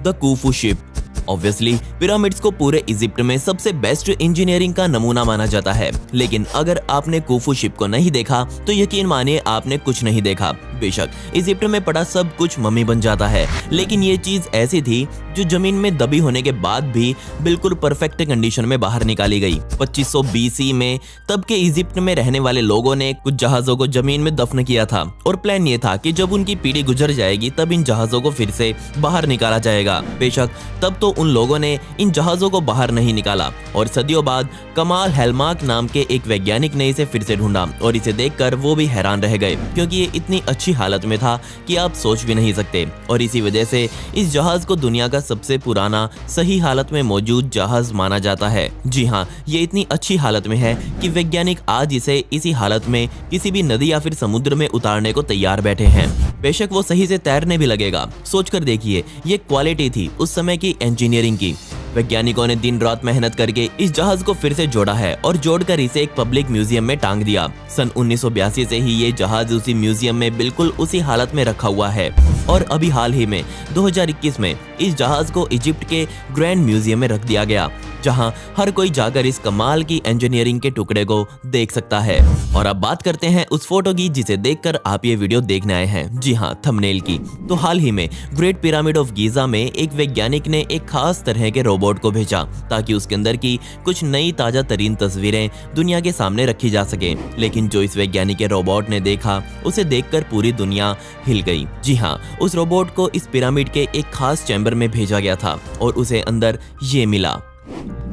The Khufu ship. Obviously pyramids को पूरे Egypt में सबसे बेस्ट इंजीनियरिंग का नमूना माना जाता है, लेकिन अगर आपने कूफू शिप को नहीं देखा तो यकीन मानिए आपने कुछ नहीं देखा। बेशक इजिप्ट में पड़ा सब कुछ मम्मी बन जाता है, लेकिन ये चीज ऐसी थी जो जमीन में दबी होने के बाद भी बिल्कुल परफेक्ट कंडीशन में बाहर निकाली गई। 2500 BC में तब के इजिप्ट में रहने वाले लोगों ने कुछ जहाजों को जमीन में दफन किया था और प्लान ये था कि जब उनकी पीढ़ी गुजर जाएगी तब इन जहाजों को फिर से बाहर निकाला जाएगा। बेशक तब तो उन लोगों ने इन जहाजों को बाहर नहीं निकाला और सदियों बाद कमाल हेलमार्क नाम के एक वैज्ञानिक ने इसे फिर से ढूंढा और इसे देखकर वो भी हैरान रह गए, क्योंकि ये इतनी अच्छी हालत में था कि आप सोच भी नहीं सकते। और इसी वजह से इस जहाज को दुनिया का सबसे पुराना सही हालत में मौजूद जहाज माना जाता है। जी हाँ, ये इतनी अच्छी हालत में है कि वैज्ञानिक आज इसे इसी हालत में किसी भी नदी या फिर समुद्र में उतारने को तैयार बैठे हैं। बेशक वो सही से तैरने भी लगेगा। सोचकर देखिए, ये क्वालिटी थी उस समय की इंजीनियरिंग की। वैज्ञानिकों ने दिन रात मेहनत करके इस जहाज को फिर से जोड़ा है और जोड़कर इसे एक पब्लिक म्यूजियम में टांग दिया। सन 1982 से ही ये जहाज उसी म्यूजियम में बिल्कुल उसी हालत में रखा हुआ है और अभी हाल ही में 2021 में इस जहाज को इजिप्ट के ग्रैंड म्यूजियम में रख दिया गया, जहां हर कोई जाकर इस कमाल की इंजीनियरिंग के टुकड़े को देख सकता है। और अब बात करते हैं उस फोटो की जिसे देखकर आप ये वीडियो देखने आए हैं। जी हाँ, थंबनेल की। तो हाल ही में ग्रेट पिरामिड ऑफ गीजा में एक वैज्ञानिक ने एक खास तरह के रोबोट को भेजा ताकि उसके अंदर की कुछ नई ताजा तरीन तस्वीरें दुनिया के सामने रखी जा सके। लेकिन जो इस वैज्ञानिक के रोबोट ने देखा, उसे देखकर पूरी दुनिया हिल गई। जी हाँ, उस रोबोट को इस पिरामिड के एक खास चैम्बर में भेजा गया था और उसे अंदर ये मिला।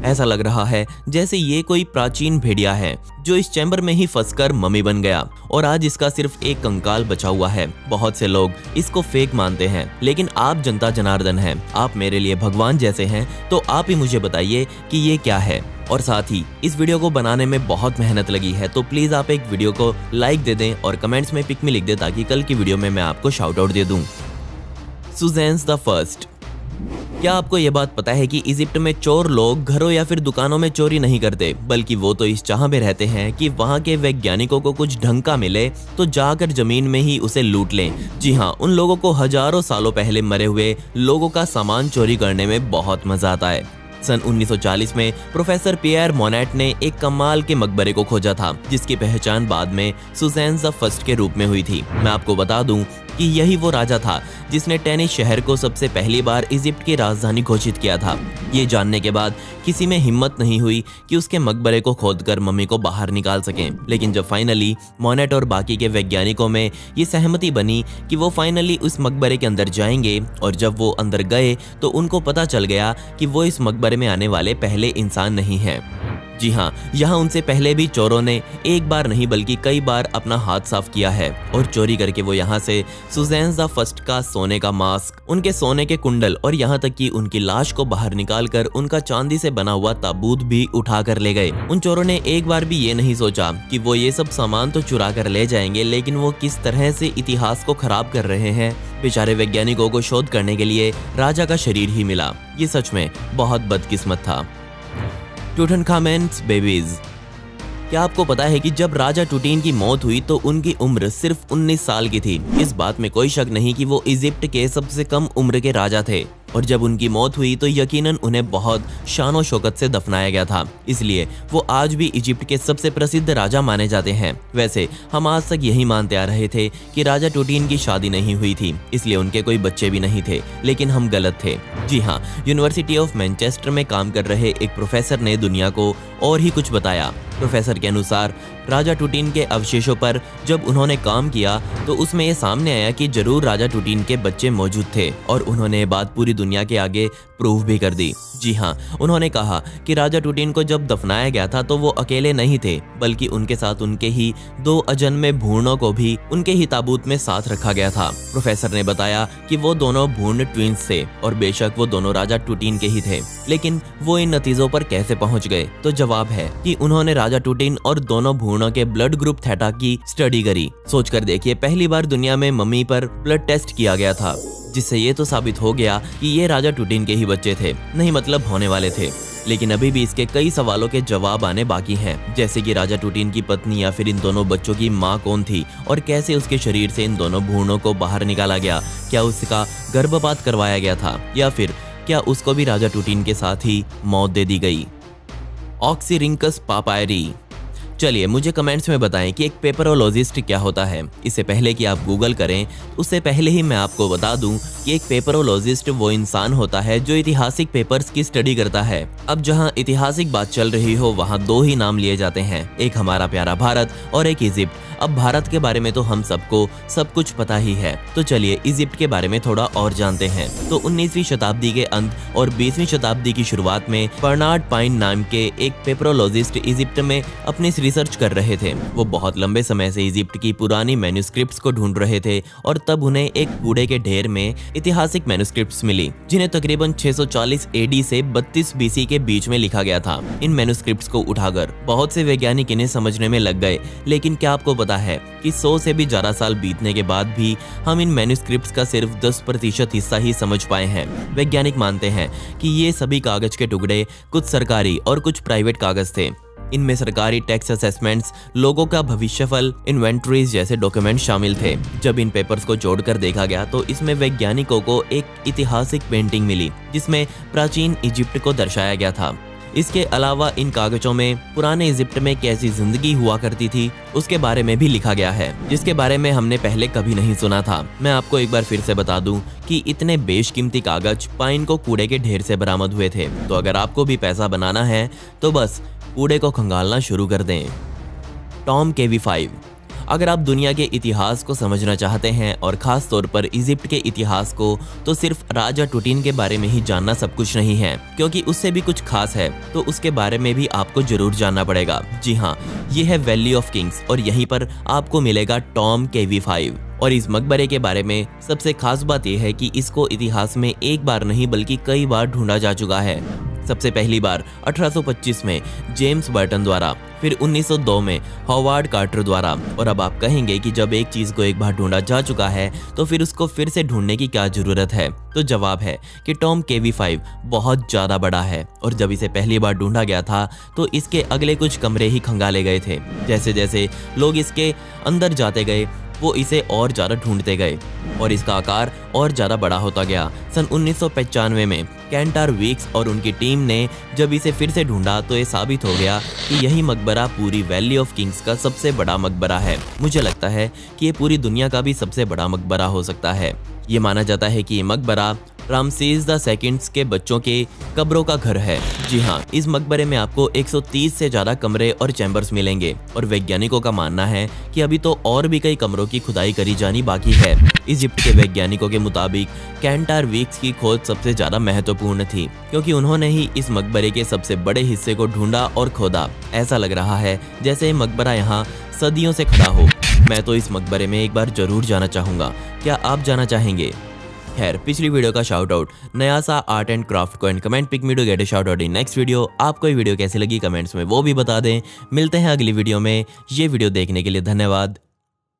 ऐसा लग रहा है जैसे ये कोई प्राचीन भेड़िया है जो इस चैम्बर में ही फंसकर मम्मी बन गया और आज इसका सिर्फ एक कंकाल बचा हुआ है। बहुत से लोग इसको फेक मानते हैं, लेकिन आप जनता जनार्दन हैं, आप मेरे लिए भगवान जैसे हैं, तो आप ही मुझे बताइए कि ये क्या है। और साथ ही इस वीडियो को बनाने में बहुत मेहनत लगी है, तो प्लीज आप एक वीडियो को लाइक दे दें और कमेंट्स में पिक में लिख दें ताकि कल की वीडियो में मैं आपको शाउट आउट दे दूं। सुज़ैन्स द फर्स्ट। क्या आपको ये बात पता है कि इजिप्ट में चोर लोग घरों या फिर दुकानों में चोरी नहीं करते, बल्कि वो तो इस चाह में रहते हैं कि वहाँ के वैज्ञानिकों को कुछ ढंग का मिले तो जाकर जमीन में ही उसे लूट लें। जी हाँ, उन लोगों को हजारों सालों पहले मरे हुए लोगों का सामान चोरी करने में बहुत मजा आता है। सन 1940 में प्रोफेसर पियर मोनेट ने एक कमाल के मकबरे को खोजा था, जिसकी पहचान बाद में सुज़ैन्स द फर्स्ट के रूप में हुई थी। मैं आपको बता दूं कि यही वो राजा था जिसने टेनिस शहर को सबसे पहली बार इजिप्ट की राजधानी घोषित किया था। ये जानने के बाद किसी में हिम्मत नहीं हुई कि उसके मकबरे को खोदकर मम्मी को बाहर निकाल सकें। लेकिन जब फाइनली मोनेट और बाकी के वैज्ञानिकों में ये सहमति बनी कि वो फाइनली उस मकबरे के अंदर जाएंगे, और जब वो अंदर गए तो उनको पता चल गया कि वो इस मकबरे में आने वाले पहले इंसान नहीं हैं। जी हाँ, यहाँ उनसे पहले भी चोरों ने एक बार नहीं बल्कि कई बार अपना हाथ साफ किया है और चोरी करके वो यहाँ से सुज़ैन्स द फर्स्ट का सोने का मास्क, उनके सोने के कुंडल और यहाँ तक कि उनकी लाश को बाहर निकालकर उनका चांदी से बना हुआ ताबूत भी उठा कर ले गए। उन चोरों ने एक बार भी ये नहीं सोचा कि वो ये सब सामान तो चुरा कर ले जाएंगे, लेकिन वो किस तरह से इतिहास को खराब कर रहे हैं। बेचारे वैज्ञानिकों को शोध करने के लिए राजा का शरीर ही मिला। ये सच में बहुत बदकिस्मत था। टूटनखामेन्स बेबीज। क्या आपको पता है कि जब राजा टूटीन की मौत हुई तो उनकी उम्र सिर्फ 19 साल की थी। इस बात में कोई शक नहीं कि वो इजिप्ट के सबसे कम उम्र के राजा थे और जब उनकी मौत हुई तो यकीनन उन्हें बहुत शानो शौकत से दफनाया गया था, इसलिए वो आज भी इजिप्ट के सबसे प्रसिद्ध राजा माने जाते हैं। वैसे हम आज तक यही मानते आ रहे थे कि राजा टूटीन की शादी नहीं हुई थी, इसलिए उनके कोई बच्चे भी नहीं थे, लेकिन हम गलत थे। जी हाँ, यूनिवर्सिटी ऑफ मैनचेस्टर में काम कर रहे एक प्रोफेसर ने दुनिया को और ही कुछ बताया। प्रोफेसर के अनुसार राजा टूटीन के अवशेषों पर जब उन्होंने काम किया तो उसमें ये सामने आया कि जरूर राजा टूटीन के बच्चे मौजूद थे और उन्होंने ये बात पूरी दुनिया के आगे प्रूव भी कर दी। जी हाँ, उन्होंने कहा कि राजा टूटीन को जब दफनाया गया था तो वो अकेले नहीं थे, बल्कि उनके साथ उनके ही 2 अजन्मे भूर्णों को भी उनके ही ताबूत में साथ रखा गया था। प्रोफेसर ने बताया कि वो दोनों भूर्ण ट्विंस थे और बेशक वो दोनों राजा टूटीन के ही थे, लेकिन वो इन नतीजों पर कैसे पहुंच गए? तो जवाब है कि उन्होंने राजा टूटीन और दोनों भूर्णों के ब्लड ग्रुप थीटा की स्टडी करी। सोचकर देखिए, पहली बार दुनिया में मम्मी पर ब्लड टेस्ट किया गया था, जिससे ये तो साबित हो गया कि ये राजा टूटीन के ही बच्चे थे, नहीं मतलब होने वाले थे। लेकिन अभी भी इसके कई सवालों के जवाब आने बाकी हैं, जैसे कि राजा टूटिन की पत्नी या फिर इन दोनों बच्चों की माँ कौन थी और कैसे उसके शरीर से इन दोनों भ्रूणों को बाहर निकाला गया। क्या उसका गर्भपात करवाया गया था या फिर क्या उसको भी राजा टूटिन के साथ ही मौत दे दी गई। ऑक्सीरिंकस पापायरी। चलिए मुझे कमेंट्स में बताएं कि एक पेपरोलॉजिस्ट क्या होता है। इससे पहले कि आप गूगल करें उससे पहले ही मैं आपको बता दूं कि एक पेपरोलॉजिस्ट वो इंसान होता है जो ऐतिहासिक पेपर्स की स्टडी करता है। अब जहां ऐतिहासिक बात चल रही हो वहां दो ही नाम लिए जाते हैं, एक हमारा प्यारा भारत और एक इजिप्ट। अब भारत के बारे में तो हम सबको सब कुछ पता ही है, तो चलिए इजिप्ट के बारे में थोड़ा और जानते हैं। तो 19वीं शताब्दी के अंत और 20वीं शताब्दी की शुरुआत में बर्नार्ड पाइन नाम के एक पेपरोलॉजिस्ट इजिप्ट में अपनी रिसर्च कर रहे थे। वो बहुत लंबे समय से इजिप्ट की पुरानी मैन्युस्क्रिप्ट्स को ढूंढ रहे थे और तब उन्हें एक कूड़े के ढेर में ऐतिहासिक मैन्युस्क्रिप्ट्स मिली, जिन्हें तकरीबन 640 एडी से 32 बीसी के बीच में लिखा गया था। इन मैन्युस्क्रिप्ट्स को उठाकर बहुत से वैज्ञानिक इन्हें समझने में लग गए, लेकिन क्या आपको पता है कि 100 से भी ज्यादा साल बीतने के बाद भी हम इन मैन्युस्क्रिप्ट्स का सिर्फ 10% हिस्सा ही समझ पाए हैं। वैज्ञानिक मानते हैं कि ये सभी कागज के टुकड़े कुछ सरकारी और कुछ प्राइवेट कागज थे। इनमें सरकारी टैक्स असेसमेंट्स, लोगों का भविष्यफल, इन्वेंटरीज जैसे डॉक्यूमेंट शामिल थे। जब इन पेपर्स को जोड़कर देखा गया तो इसमें वैज्ञानिकों को एक ऐतिहासिक पेंटिंग मिली जिसमें प्राचीन इजिप्ट को दर्शाया गया था। इसके अलावा इन कागजों में पुराने इजिप्ट में कैसी जिंदगी हुआ करती थी उसके बारे में भी लिखा गया है, जिसके बारे में हमने पहले कभी नहीं सुना था। मैं आपको एक बार फिर से बता दूं कि इतने बेशकीमती कागज पाइन को कूड़े के ढेर से बरामद हुए थे। तो अगर आपको भी पैसा बनाना है तो बस कूड़े को खंगालना शुरू कर दें। Tom KV5। अगर आप दुनिया के इतिहास को समझना चाहते हैं और खास तौर पर इजिप्ट के इतिहास को, तो सिर्फ राजा टूटिन के बारे में ही जानना सब कुछ नहीं है, क्योंकि उससे भी कुछ खास है, तो उसके बारे में भी आपको जरूर जानना पड़ेगा। जी हाँ, ये है वैली ऑफ किंग्स और यहीं पर आपको मिलेगा टॉम KV5। और इस मकबरे के बारे में सबसे खास बात यह है कि इसको इतिहास में एक बार नहीं बल्कि कई बार ढूंढा जा चुका है। सबसे पहली बार 1825 में जेम्स बर्टन द्वारा, फिर 1902 में हॉवार्ड कार्टर द्वारा। और अब आप कहेंगे कि जब एक चीज को एक बार ढूंढा जा चुका है तो फिर उसको फिर से ढूंढने की क्या जरूरत है। तो जवाब है कि टॉम KV5 बहुत ज्यादा बड़ा है और जब इसे पहली बार ढूंढा गया था तो इसके अगले कुछ कमरे ही खंगाले गए थे। जैसे जैसे लोग इसके अंदर जाते गए वो इसे और ज्यादा ढूंढते गए और इसका आकार और ज्यादा बड़ा होता गया। सन 1995 में कैंटार वीक्स और उनकी टीम ने जब इसे फिर से ढूंढा तो ये साबित हो गया कि यही मकबरा पूरी वैली ऑफ किंग्स का सबसे बड़ा मकबरा है। मुझे लगता है कि ये पूरी दुनिया का भी सबसे बड़ा मकबरा हो सकता है। ये माना जाता है कि ये मकबरा रामसेस द सेकंड्स के बच्चों के कब्रों का घर है। जी हाँ, इस मकबरे में आपको 130 से ज्यादा कमरे और चैम्बर्स मिलेंगे और वैज्ञानिकों का मानना है कि अभी तो और भी कई कमरों की खुदाई करी जानी बाकी है। इजिप्ट के वैज्ञानिकों के मुताबिक कैंटार वीक्स की खोज सबसे ज्यादा महत्वपूर्ण थी, क्योंकि उन्होंने ही इस मकबरे के सबसे बड़े हिस्से को ढूंढा और खोदा। ऐसा लग रहा है जैसे ये मकबरा यहाँ सदियों से खड़ा हो। मैं तो इस मकबरे में एक बार जरूर जाना चाहूंगा। क्या आप जाना चाहेंगे? खैर, पिछली वीडियो का शाउट आउट नया सा आर्ट एंड क्राफ्ट को and comment pick me to get a shout out in next video. आपको ये वीडियो कैसी लगी कमेंट्स में वो भी बता दें। मिलते हैं अगली वीडियो में। ये वीडियो देखने के लिए धन्यवाद।